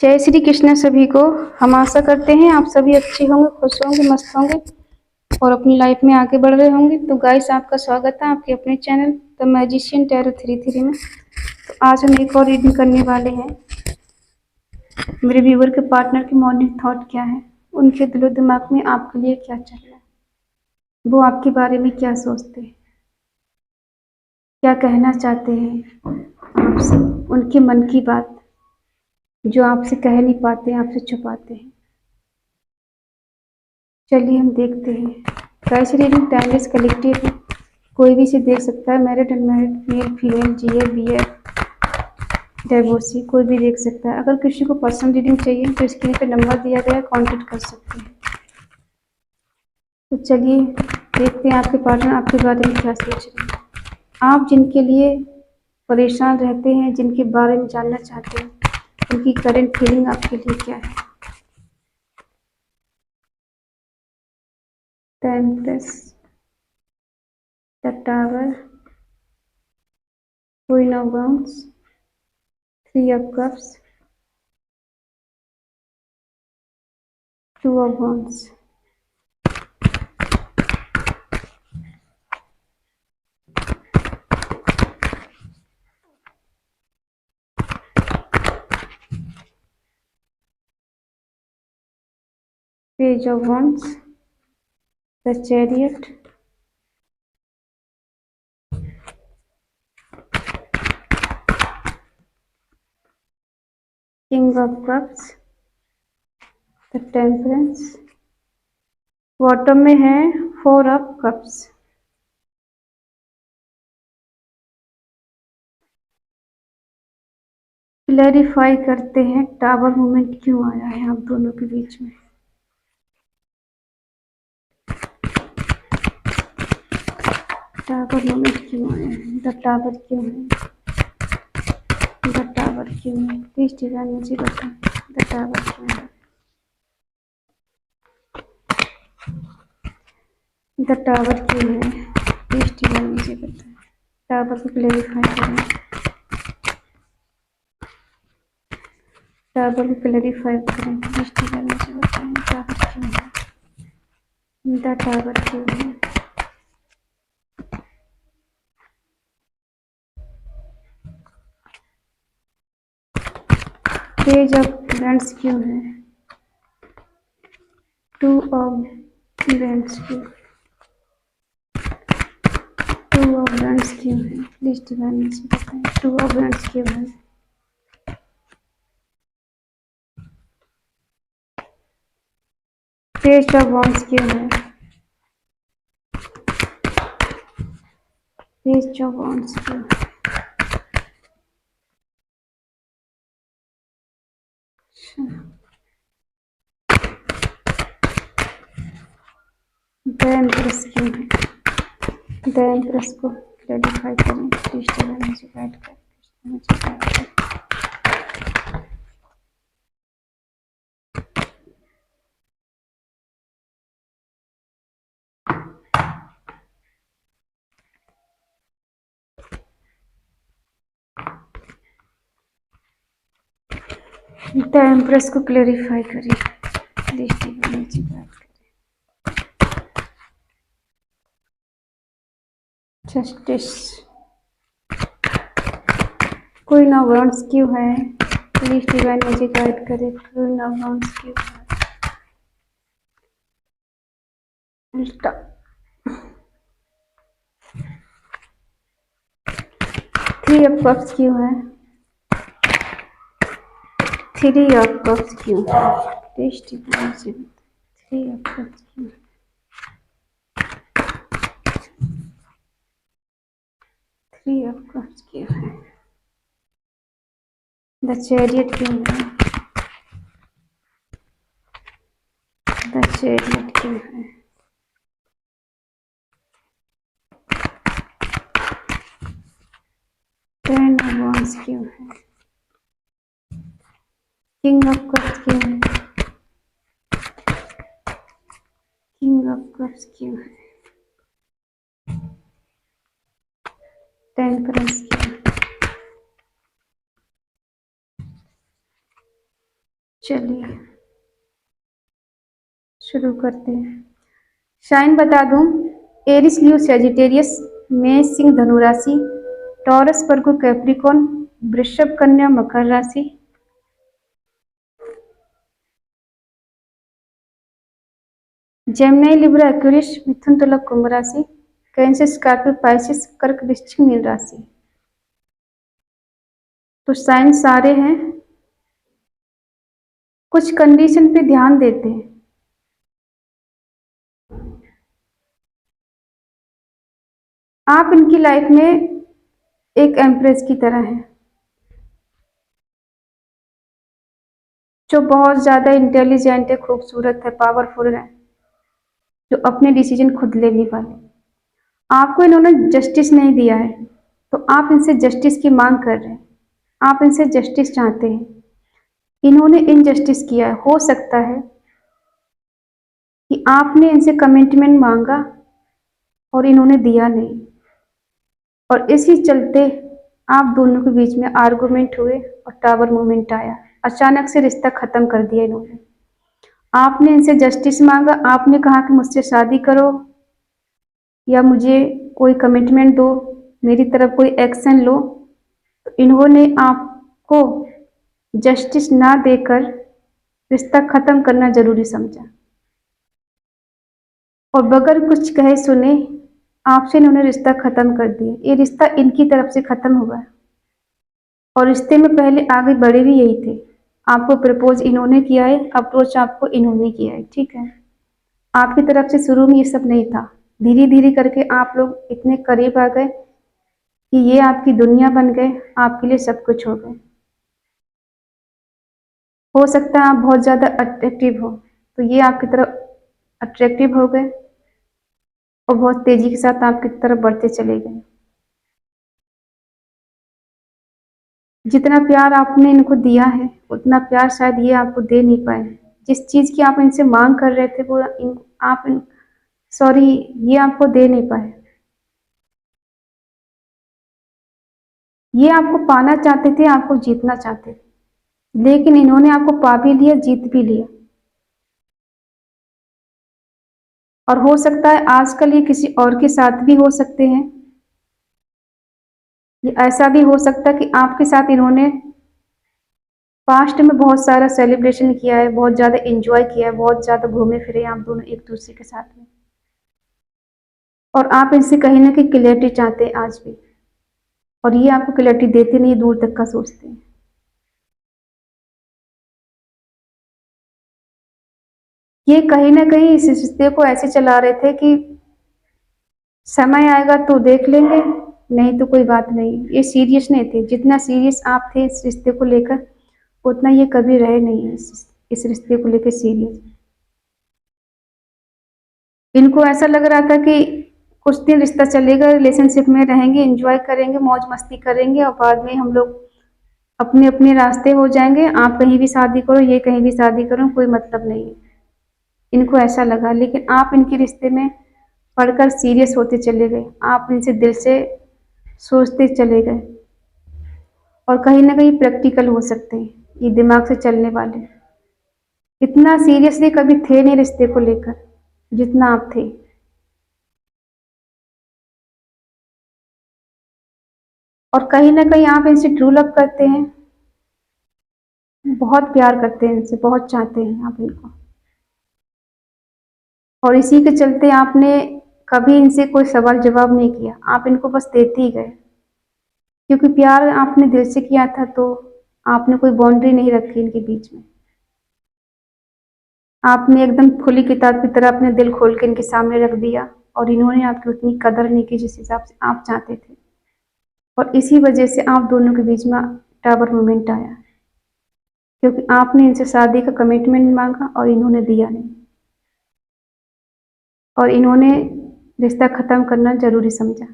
जय श्री कृष्ण सभी को। हम आशा करते हैं आप सभी अच्छे होंगे, खुश होंगे, मस्त होंगे और अपनी लाइफ में आगे बढ़ रहे होंगे। तो गाइस, आपका स्वागत है आपके अपने चैनल द मैजिशियन टैरो 33 में। तो आज हम एक और रीडिंग करने वाले हैं। मेरे व्यूवर के पार्टनर की मॉर्निंग थॉट क्या है, उनके दिलो दिमाग में आपके लिए क्या चल रहा है, वो आपके बारे में क्या सोचते हैं, क्या कहना चाहते हैं आपसे, उनके मन की बात जो आपसे कह नहीं पाते हैं, आपसे छुपाते हैं। चलिए हम देखते हैं। गाइस, रीडिंग टाइमलेस कलेक्टिव है, कोई भी इसे देख सकता है। मैरिड, अनमैरिड, मेल, फीमेल, जीए, बीए, डिवोर्सी, कोई भी देख सकता है। अगर किसी को पर्सनल रीडिंग चाहिए तो स्क्रीन पे नंबर दिया गया है, कांटेक्ट कर सकते हैं। तो चलिए देखते हैं आपके पार्टनर आपके बारे में क्या सोच रहे हैं। आप जिनके लिए परेशान रहते हैं, जिनके बारे में जानना चाहते हैं, उनकी करंट फीलिंग आपके लिए क्या है। The empress, the tower, queen of wands, three of cups, two of wands. Page of Wands, the Chariot, King of Cups, the Temperance, bottom में है फोर ऑफ कप्स। क्लैरिफाई करते हैं टावर मूवमेंट क्यों आया है आप दोनों के बीच में। टावर मूवमेंट क्यों आया है, द टावर क्यों है, द टावर क्यों है, प्लीज डिवाइन मुझे बताएं द टावर क्यों है, द टावर क्यों है, प्लीज डिवाइन मुझे बताएं। टावर को क्लैरिफाई करें, टावर को क्लैरिफाई करें, प्लीज डिवाइन मुझे बताएं टावर क्यों है, द टावर क्यों है। पेज ऑफ वैंड्स क्यों है, टू ऑफ वैंड्स क्यों, टू ऑफ वैंड्स क्यों है, प्लीज डिवाइन मुझे बताएं टू ऑफ वैंड्स क्यों है। पेज ऑफ वॉन्ड्स क्यों है, पेज ऑफ वॉन्ड्स क्यों है। द एम्प्रेस क्यों है, द एम्प्रेस को क्लैरिफाई करें, प्लीज डिवाइन मुझे गाइड करें, मुझे गाइड करें। द एम्प्रेस को क्लैरिफाई करें, प्लीज डिवाइन मुझे गाइड करें। जस्टिस, क्वीन ऑफ वॉन्ड्स क्यों है, प्लीज डिवाइन मुझे गाइड करें। क्वीन ऑफ वॉन्ड्स क्यों है, उल्टा। थ्री ऑफ कप्स क्यों है, थ्री ऑफ कप्स क्यों है, प्लीज डिवाइन मुझे बताएं थ्री ऑफ कप्स क्यों है, थ्री ऑफ कप्स क्यों है। द चैरियट क्यों है, द चैरियट क्यों है। टेन ऑफ वॉन्ड्स क्यों है, किंग ऑफ कप्स क्यों है, किंग ऑफ कप्स क्यों है। टेम्परेंस क्यों है, चलिए शुरू करते हैं। साइन बता दूं, एरिस लियो सेजिटेरियस, मेष सिंह धनु राशि, टॉरस वर्गो कैप्रिकॉन, वृषभ कन्या मकर राशि, जेमिनी लिब्रा एक्वेरियस मिथुन तुला कुंभ राशि, कैंसर स्कॉर्पियो पाइसिस कर्क वृश्चिक मीन राशि। तो साइन सारे हैं, कुछ कंडीशन पे ध्यान देते हैं। आप इनकी लाइफ में एक एम्प्रेस की तरह हैं, जो बहुत ज्यादा इंटेलिजेंट है, खूबसूरत है, पावरफुल है, जो अपने डिसीजन खुद लेने वाले। आपको इन्होंने जस्टिस नहीं दिया है, तो आप इनसे जस्टिस की मांग कर रहे हैं, आप इनसे जस्टिस चाहते हैं। इन्होंने इनजस्टिस किया है। हो सकता है कि आपने इनसे कमिटमेंट मांगा और इन्होंने दिया नहीं, और इसी चलते आप दोनों के बीच में आर्गुमेंट हुए और टावर मूवमेंट आया। अचानक से रिश्ता खत्म कर दिया इन्होंने। आपने इनसे जस्टिस मांगा, आपने कहा कि मुझसे शादी करो या मुझे कोई कमिटमेंट दो, मेरी तरफ कोई एक्शन लो। तो इन्होंने आपको जस्टिस ना देकर रिश्ता खत्म करना जरूरी समझा, और बगैर कुछ कहे सुने आपसे इन्होंने रिश्ता खत्म कर दिया। ये रिश्ता इनकी तरफ से खत्म हुआ है, और रिश्ते में पहले आगे बढ़े भी यही थे। आपको प्रपोज इन्होंने किया है, अप्रोच आपको इन्होंने किया है, ठीक है। आपकी तरफ से शुरू में ये सब नहीं था, धीरे धीरे करके आप लोग इतने करीब आ गए कि ये आपकी दुनिया बन गए, आपके लिए सब कुछ हो गए। हो सकता है आप बहुत ज्यादा अट्रैक्टिव हो, तो ये आपकी तरफ अट्रैक्टिव हो गए और बहुत तेजी के साथ आपकी तरफ बढ़ते चले गए। जितना प्यार आपने इनको दिया है, उतना प्यार शायद ये आपको दे नहीं पाए। जिस चीज की आप इनसे मांग कर रहे थे, वो सॉरी, ये आपको दे नहीं पाए। ये आपको पाना चाहते थे, आपको जीतना चाहते थे, लेकिन इन्होंने आपको पा भी लिया, जीत भी लिया। और हो सकता है आजकल ये किसी और के साथ भी हो सकते हैं। ये ऐसा भी हो सकता है कि आपके साथ इन्होंने पास्ट में बहुत सारा सेलिब्रेशन किया है, बहुत ज्यादा एंजॉय किया है, बहुत ज्यादा घूमे फिरे आप दोनों एक दूसरे के साथ में, और आप इनसे कहीं ना कहीं क्लियरिटी चाहते हैं आज भी, और ये आपको क्लियरिटी देते नहीं, दूर तक का सोचते हैं। ये कहीं ना कहीं इस रिश्ते को ऐसे चला रहे थे कि समय आएगा तो देख लेंगे, नहीं तो कोई बात नहीं। ये सीरियस नहीं थे, जितना सीरियस आप थे इस रिश्ते को लेकर, उतना ये कभी रहे नहीं इस रिश्ते को लेकर सीरियस। इनको ऐसा लग रहा था कि कुछ दिन रिश्ता चलेगा, रिलेशनशिप में रहेंगे, एंजॉय करेंगे, मौज मस्ती करेंगे, और बाद में हम लोग अपने अपने रास्ते हो जाएंगे। आप कहीं भी शादी करो, ये कहीं भी शादी करो, कोई मतलब नहीं है। इनको ऐसा लगा, लेकिन आप इनके रिश्ते में पढ़कर सीरियस होते चले गए। आप इनसे दिल से सोचते चले गए, और कहीं ना कहीं प्रैक्टिकल हो सकते हैं, ये दिमाग से चलने वाले। इतना सीरियसली कभी थे नहीं रिश्ते को लेकर जितना आप थे। और कहीं ना कहीं आप इनसे ट्रू लव करते हैं, बहुत प्यार करते हैं इनसे, बहुत चाहते हैं आप इनको, और इसी के चलते आपने कभी इनसे कोई सवाल जवाब नहीं किया, आप इनको बस देते ही गए। क्योंकि प्यार आपने दिल से किया था, तो आपने कोई बाउंड्री नहीं रखी इनके बीच में। आपने एकदम खुली किताब की तरह अपने दिल खोल के इनके सामने रख दिया, और इन्होंने आपकी उतनी कदर नहीं की जिस हिसाब से आप चाहते थे, और इसी वजह से आप दोनों के बीच में टावर मूवमेंट आया, क्योंकि आपने इनसे शादी का कमिटमेंट मांगा और इन्होंने दिया नहीं, और इन्होंने रिश्ता खत्म करना जरूरी समझा।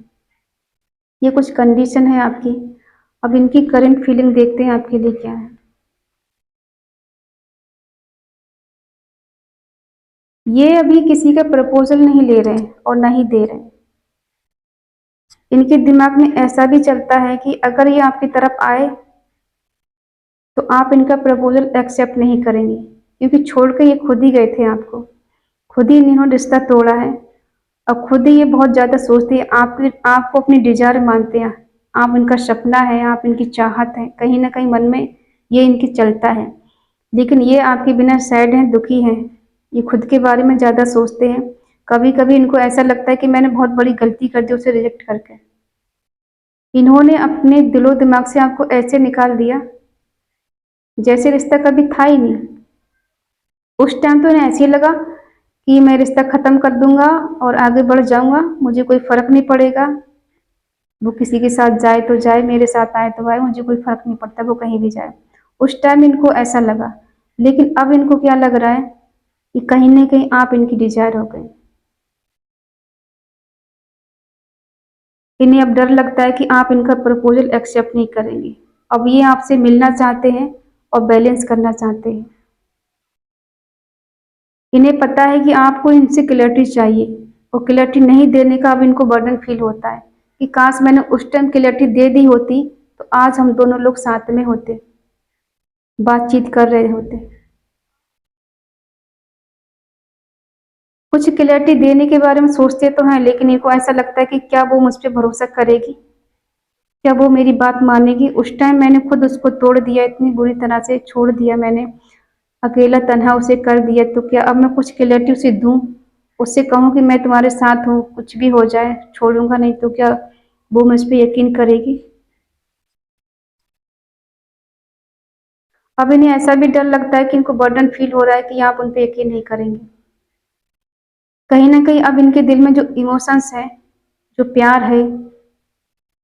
ये कुछ कंडीशन है आपकी। अब इनकी करंट फीलिंग देखते हैं आपके लिए क्या है। ये अभी किसी का प्रपोजल नहीं ले रहे हैं और नहीं दे रहे हैं। इनके दिमाग में ऐसा भी चलता है कि अगर ये आपकी तरफ आए तो आप इनका प्रपोजल एक्सेप्ट नहीं करेंगी, क्योंकि छोड़ के ये खुद ही गए थे आपको, खुद ही इन्होंने रिश्ता तोड़ा है। और खुद ही ये बहुत ज़्यादा सोचते हैं, आपको अपनी डिजायर मानते हैं, आप इनका सपना है, आप इनकी चाहत है, कहीं ना कहीं मन में ये इनकी चलता है। लेकिन ये आपके बिना सैड हैं, दुखी हैं, ये खुद के बारे में ज़्यादा सोचते हैं। कभी कभी इनको ऐसा लगता है कि मैंने बहुत बड़ी गलती कर दी उसे रिजेक्ट करके। इन्होंने अपने दिलो दिमाग से आपको ऐसे निकाल दिया जैसे रिश्ता कभी था ही नहीं। उस टाइम तो इन्हें ऐसे ही लगा कि मैं रिश्ता ख़त्म कर दूंगा और आगे बढ़ जाऊंगा, मुझे कोई फ़र्क नहीं पड़ेगा, वो किसी के साथ जाए तो जाए, मेरे साथ आए तो आए, मुझे कोई फ़र्क नहीं पड़ता, वो कहीं भी जाए। उस टाइम इनको ऐसा लगा। लेकिन अब इनको क्या लग रहा है कि कहीं ना कहीं आप इनकी डिजायर हो गए। इन्हें अब डर लगता है कि आप इनका प्रपोजल एक्सेप्ट नहीं करेंगे। अब ये आपसे मिलना चाहते हैं और बैलेंस करना चाहते हैं। इन्हें पता है कि आपको इनसे क्लैरिटी चाहिए, और क्लैरिटी नहीं देने का अब इनको बर्डन फील होता है कि काश मैंने उस टाइम क्लैरिटी दे दी होती तो आज हम दोनों लोग साथ में होते, बातचीत कर रहे होते। कुछ क्लैरिटी देने के बारे में सोचते तो हैं, लेकिन इनको ऐसा लगता है कि क्या वो मुझ पर भरोसा करेगी, क्या वो मेरी बात मानेगी। उस टाइम मैंने खुद उसको तोड़ दिया, इतनी बुरी तरह से छोड़ दिया मैंने, अकेला तन्हा उसे कर दिया, तो क्या अब मैं कुछ क्लैरिटी उसे दूं, उससे कहूं कि मैं तुम्हारे साथ हूँ, कुछ भी हो जाए छोड़ूंगा नहीं, तो क्या वो मुझ पर यकीन करेगी। अब इन्हें ऐसा भी डर लगता है कि इनको बर्डन फील हो रहा है कि आप उन पर यकीन नहीं करेंगे। कहीं ना कहीं अब इनके दिल में जो इमोशंस है, जो प्यार है,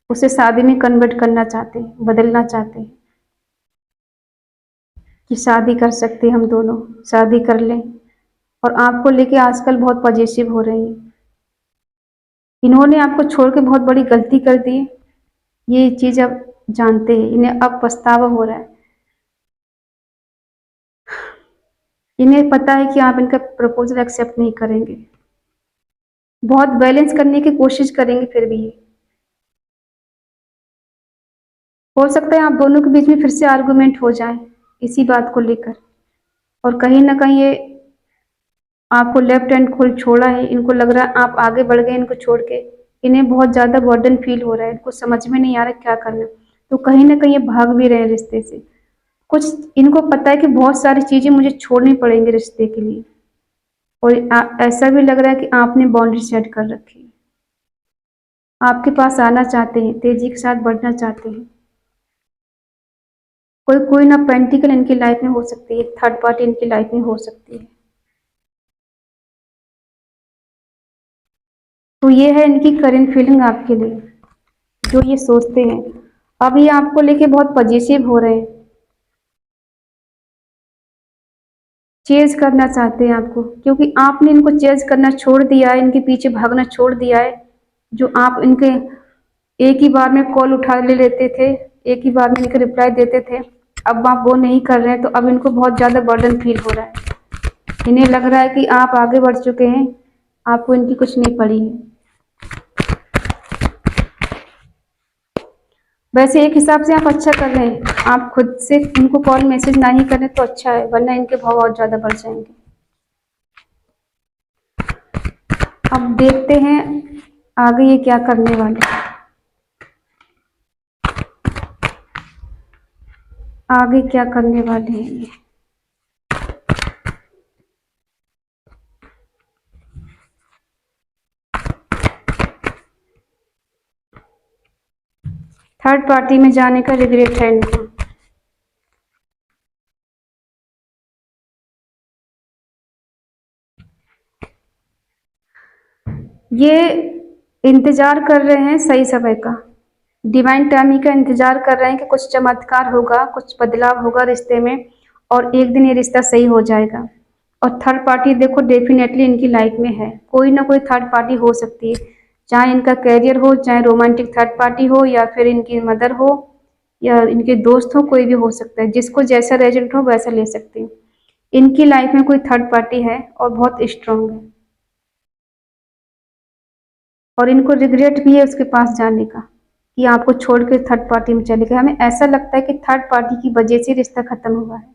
उसे शादी में कन्वर्ट करना चाहते हैं, बदलना चाहते हैं कि शादी कर सकते हैं, हम दोनों शादी कर लें। और आपको लेके आजकल बहुत पॉजिटिव हो रही हैं। इन्होंने आपको छोड़ के बहुत बड़ी गलती कर दी है, ये चीज़ अब जानते हैं, इन्हें अब पछतावा हो रहा है। इन्हें पता है कि आप इनका प्रपोजल एक्सेप्ट नहीं करेंगे, बहुत बैलेंस करने की कोशिश करेंगे, फिर भी ये हो सकता है आप दोनों के बीच में फिर से आर्गुमेंट हो जाए इसी बात को लेकर। और कहीं ना कहीं ये आपको लेफ्ट हैंड खोल छोड़ा है, इनको लग रहा है आप आगे बढ़ गए इनको छोड़ के। इन्हें बहुत ज़्यादा बर्डन फील हो रहा है, इनको समझ में नहीं आ रहा क्या करना। तो कहीं ना कहीं ये भाग भी रहे हैं रिश्ते से। कुछ इनको पता है कि बहुत सारी चीज़ें मुझे छोड़नी पड़ेंगी रिश्ते के लिए, और ऐसा भी लग रहा है कि आपने बाउंड्री सेट कर रखी है। आपके पास आना चाहते हैं, तेजी के साथ बढ़ना चाहते हैं। कोई कोई ना पेंटिकल इनकी लाइफ में हो सकती है, थर्ड पार्टी इनकी लाइफ में हो सकती है। तो ये है इनकी करेंट फीलिंग आपके लिए, जो ये सोचते हैं। अब ये आपको लेके बहुत पॉजिटिव हो रहे हैं, चेज करना चाहते हैं आपको, क्योंकि आपने इनको चेज करना छोड़ दिया है, इनके पीछे भागना छोड़ दिया है। जो आप इनके एक ही बार में कॉल उठा ले लेते थे, एक ही बार में इनके रिप्लाई देते थे, अब आप वो नहीं कर रहे हैं, तो अब इनको बहुत ज़्यादा बर्डन फील हो रहा है। इन्हें लग रहा है कि आप आगे बढ़ चुके हैं, आपको इनकी कुछ नहीं पड़ी है। वैसे एक हिसाब से आप अच्छा कर रहे हैं, आप खुद से इनको कॉल मैसेज ना ही करें तो अच्छा है, वरना इनके भाव और ज़्यादा बढ़ जाएंगे। अब देखते हैं आगे ये क्या करने वाले हैं, आगे क्या करने वाले हैं ये। थर्ड पार्टी में जाने का रिग्रेट है इनको। ये इंतजार कर रहे हैं सही समय का, डिवाइन टाइमिंग का इंतजार कर रहे हैं कि कुछ चमत्कार होगा, कुछ बदलाव होगा रिश्ते में, और एक दिन ये रिश्ता सही हो जाएगा। और थर्ड पार्टी देखो डेफिनेटली इनकी लाइफ में है, कोई ना कोई थर्ड पार्टी हो सकती है, चाहे इनका कैरियर हो, चाहे रोमांटिक थर्ड पार्टी हो, या फिर इनकी मदर हो, या इनके दोस्त हो, कोई भी हो सकता है, जिसको जैसा रेजल्ट हो वैसा ले सकते हैं। इनकी लाइफ में कोई थर्ड पार्टी है और बहुत स्ट्रांग है, और इनको रिग्रेट भी है उसके पास जाने का, कि आपको छोड़ के थर्ड पार्टी में चले गए। हमें ऐसा लगता है कि थर्ड पार्टी की वजह से रिश्ता खत्म हुआ है,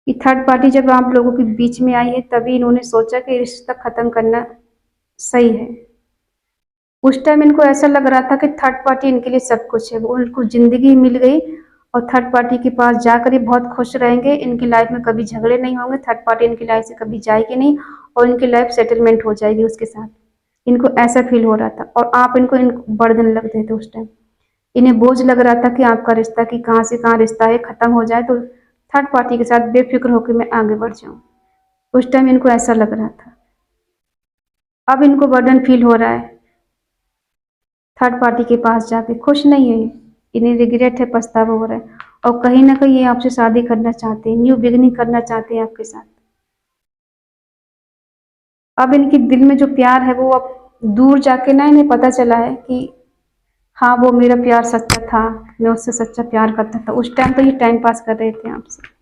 कि थर्ड पार्टी जब आप लोगों के बीच में आई है तभी इन्होंने सोचा कि रिश्ता खत्म करना सही है। उस टाइम इनको ऐसा लग रहा था कि थर्ड पार्टी इनके लिए सब कुछ है, वो उनको जिंदगी मिल गई और थर्ड पार्टी के पास जाकर ये बहुत खुश रहेंगे, इनकी लाइफ में कभी झगड़े नहीं होंगे, थर्ड पार्टी इनकी लाइफ से कभी जाएगी नहीं और इनकी लाइफ सेटलमेंट हो जाएगी उसके साथ। इनको ऐसा फील हो रहा था और आप इनको बर्डन लग रहे थे उस टाइम। इन्हें बोझ लग रहा था कि आपका रिश्ता कि कहाँ से कहाँ रिश्ता है, खत्म हो जाए तो थर्ड पार्टी के साथ बेफिक्र होकर मैं आगे बढ़ जाऊं। उस टाइम इनको ऐसा लग रहा था। अब इनको बर्डन फील हो रहा है, थर्ड पार्टी के पास जाके खुश नहीं है, इन्हें रिग्रेट है, पछतावा हो रहा है और कहीं ना कहीं ये आपसे शादी करना चाहते हैं, न्यू बिगनिंग करना चाहते हैं आपके साथ। अब इनके दिल में जो प्यार है वो अब दूर जाके ना इन्हें पता चला है कि हाँ वो मेरा प्यार सच्चा था, मैं उससे सच्चा प्यार करता था। उस टाइम तो ये टाइम पास कर रहे थे आपसे,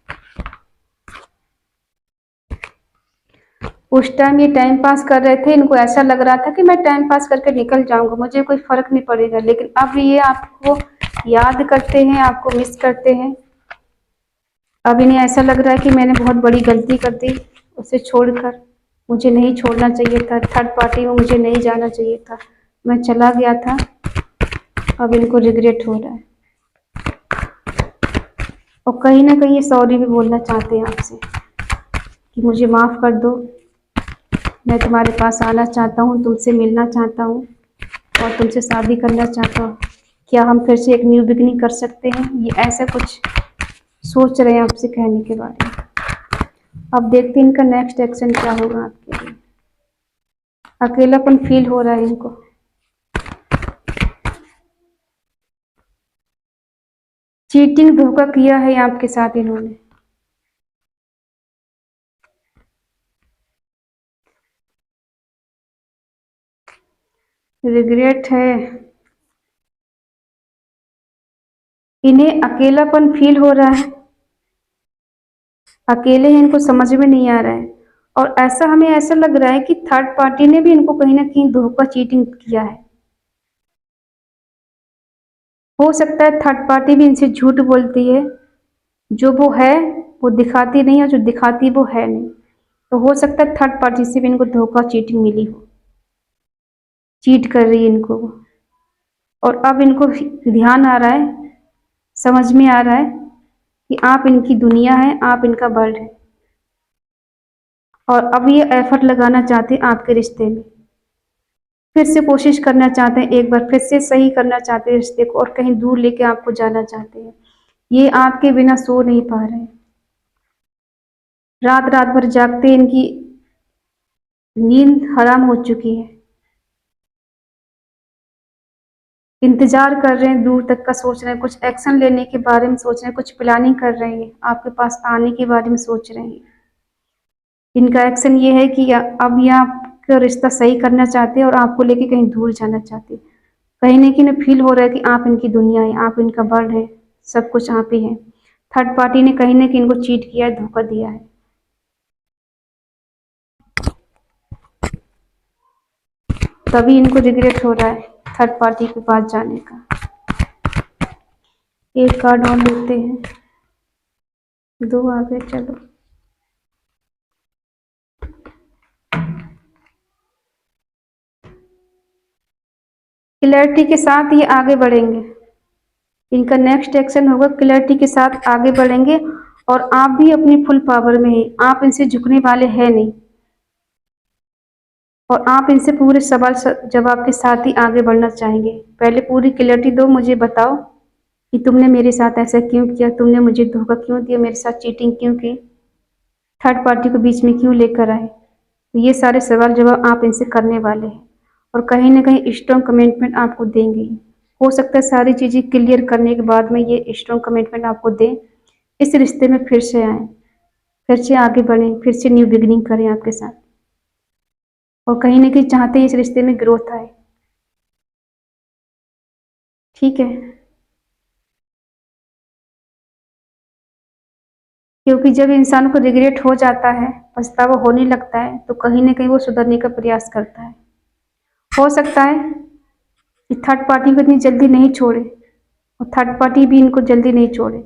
उस टाइम ये टाइम पास कर रहे थे, इनको ऐसा लग रहा था कि मैं टाइम पास करके निकल जाऊंगा, मुझे कोई फर्क नहीं पड़ेगा। लेकिन अब ये आपको याद करते हैं, आपको मिस करते हैं। अब इन्हें ऐसा लग रहा है कि मैंने बहुत बड़ी गलती कर दी उसे छोड़कर, मुझे नहीं छोड़ना चाहिए था, थर्ड पार्टी में मुझे नहीं जाना चाहिए था, मैं चला गया था। अब इनको रिग्रेट हो रहा है और कहीं ना कहीं ये सॉरी भी बोलना चाहते हैं आपसे कि मुझे माफ़ कर दो, मैं तुम्हारे पास आना चाहता हूँ, तुमसे मिलना चाहता हूँ और तुमसे शादी करना चाहता हूँ। क्या हम फिर से एक न्यू बिगनिंग कर सकते हैं? ये ऐसा कुछ सोच रहे हैं आपसे कहने के बारे में। अब देखते हैं इनका नेक्स्ट एक्शन क्या होगा आपके लिए। अकेलापन फील हो रहा है इनको, चीटिंग धोखा किया है आपके साथ इन्होंने। रिग्रेट है, इन्हें अकेलापन फील हो रहा है, अकेले हैं, इनको समझ में नहीं आ रहा है और ऐसा हमें ऐसा लग रहा है कि थर्ड पार्टी ने भी इनको कहीं ना कहीं धोखा चीटिंग किया है। हो सकता है थर्ड पार्टी भी इनसे झूठ बोलती है, जो वो है वो दिखाती नहीं है, जो दिखाती वो है नहीं। तो हो सकता है थर्ड पार्टी से भी इनको धोखा चीटिंग मिली हो, चीट कर रही है इनको वो। और अब इनको ध्यान आ रहा है, समझ में आ रहा है कि आप इनकी दुनिया है, आप इनका वर्ल्ड है और अब ये एफर्ट लगाना चाहते हैं आपके रिश्ते में, फिर से कोशिश करना चाहते हैं, एक बार फिर से सही करना चाहते हैं रिश्ते को और कहीं दूर लेके आपको जाना चाहते हैं। ये आपके बिना सो नहीं पा रहे हैं, रात रात भर जागते, इनकी नींद हराम हो चुकी है, इंतजार कर रहे हैं, दूर तक का सोच रहे हैं, कुछ एक्शन लेने के बारे में सोच रहे हैं, कुछ प्लानिंग कर रहे हैं, आपके पास आने के बारे में सोच रहे हैं। इनका एक्शन ये है कि अब ये आपका रिश्ता सही करना चाहते हैं और आपको लेके कहीं दूर जाना चाहते हैं। कहीं ना कहीं फील हो रहा है कि आप इनकी दुनिया है, आप इनका वर्ल्ड है, सब कुछ आप ही है। थर्ड पार्टी ने कहीं ना कहीं इनको चीट किया है, धोखा दिया है। तभी इनको रिग्रेट हो रहा है थर्ड पार्टी के पास जाने का। एक कार्ड और लेते हैं, दो आगे चलो। क्लैरिटी के साथ ये आगे बढ़ेंगे, इनका नेक्स्ट एक्शन होगा क्लैरिटी के साथ आगे बढ़ेंगे और आप भी अपनी फुल पावर में हैं, आप इनसे झुकने वाले हैं नहीं और आप इनसे पूरे सवाल जवाब के साथ ही आगे बढ़ना चाहेंगे। पहले पूरी क्लैरिटी दो, मुझे बताओ कि तुमने मेरे साथ ऐसा क्यों किया, तुमने मुझे धोखा क्यों दिया, मेरे साथ चीटिंग क्यों की, थर्ड पार्टी को बीच में क्यों लेकर आए। तो ये सारे सवाल जवाब आप इनसे करने वाले हैं और कहीं ना कहीं स्ट्रॉन्ग कमिटमेंट आपको देंगे। हो सकता है सारी चीज़ें क्लियर करने के बाद में ये स्ट्रॉन्ग कमिटमेंट आपको दें, इस रिश्ते में फिर से आए, फिर से आगे बढ़ें, फिर से न्यू बिगिनिंग करें आपके साथ और कहीं ना कहीं चाहते हैं इस रिश्ते में ग्रोथ आए। ठीक है, क्योंकि जब इंसान को रिग्रेट हो जाता है, पछतावा होने लगता है, तो कहीं ना कहीं वो सुधरने का प्रयास करता है हो सकता है कि थर्ड पार्टी को इतनी जल्दी नहीं छोड़े और थर्ड पार्टी भी इनको जल्दी नहीं छोड़े,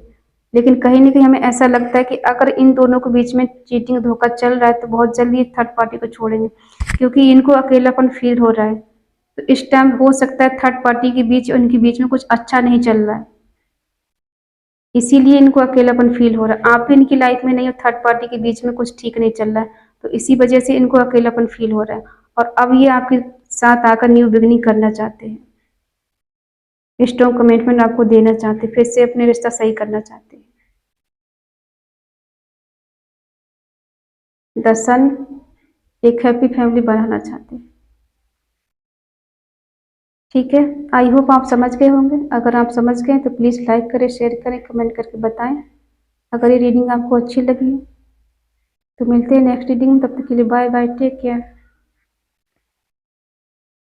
लेकिन कहीं ना कहीं हमें ऐसा लगता है कि अगर इन दोनों के बीच में चीटिंग धोखा चल रहा है तो बहुत जल्दी थर्ड पार्टी को छोड़ेंगे, क्योंकि इनको अकेलापन फील हो रहा है। तो इस टाइम हो सकता है थर्ड पार्टी के बीच उनके बीच में कुछ अच्छा नहीं चल रहा है, इसीलिए इनको अकेलापन फील हो रहा है। आप भी इनकी लाइफ में नहीं हो, थर्ड पार्टी के बीच में कुछ ठीक नहीं चल रहा है, तो इसी वजह से इनको अकेलापन फील हो रहा है। और अब ये आपके साथ आकर न्यू बिगनिंग करना चाहते हैं, स्ट्रॉन्ग कमिटमेंट आपको देना चाहते हैं, फिर से अपने रिश्ता सही करना चाहते हैं। द सन एक हैप्पी फैमिली बनाना चाहते हैं। ठीक है, आई होप आप समझ गए होंगे। अगर आप समझ गए तो प्लीज़ लाइक करें, शेयर करें, कमेंट करके बताएं। अगर ये रीडिंग आपको अच्छी लगी तो मिलते हैं नेक्स्ट रीडिंग में, तब तक के लिए बाय बाय, टेक केयर।